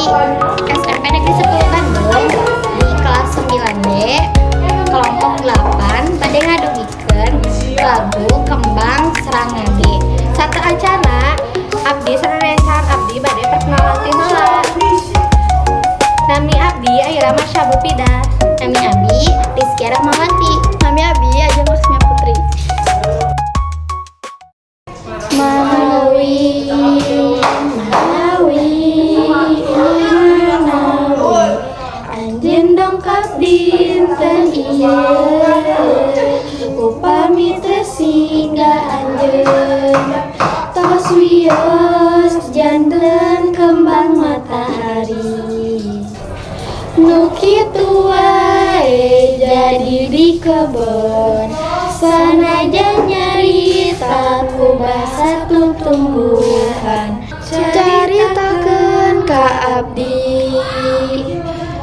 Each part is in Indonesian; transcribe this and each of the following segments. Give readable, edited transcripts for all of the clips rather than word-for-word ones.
SMP Negeri 10 Bandung di kelas 9D kelompok 8 bade ngadugikeun lagu Kembang Serang Ngage. Satu acara abdi sareresan abdi bade perkenalan ti heula. Nami abdi Aira Masya Bupida. Nami Abi Rizky Rahmawati. Nami abdi Ajeng Maksumia Putri. Malawi anjeun dongkap dinten ieu upami teu singgah anjeun tos wios janten kembang matahari nu kitu wae jadi di kebon sanajan nyarita ku basa tumbuhan caritakeun ka abdi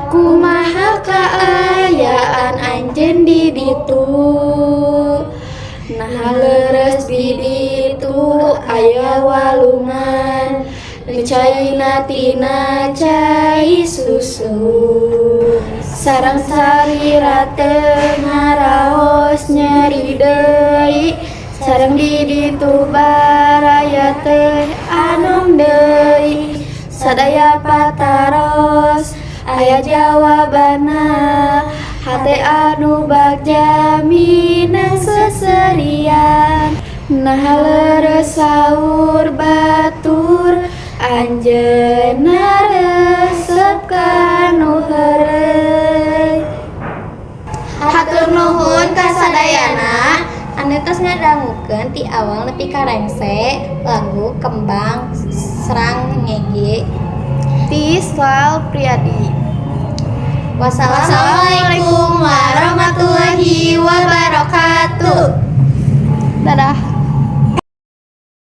kumaha kaayaan anjeun di ditu nah leres di ditu aya walungan caina tina cai susu sareng sarira teu ngaraos nyeri deui sareng di ditu baraya teh anom deui sadaya pataros aya jawabana hate anu bagja minang seserian nah leres saur batur anjeunna resep kanu heureuy. Hatur nuhun ka sadayana anu tos ngadangukeun ti awal nepi ka rengse lagu Kembang Serang Ngege Ti Sal Priadi. Wassalamualaikum warahmatullahi wabarakatuh. Dadah.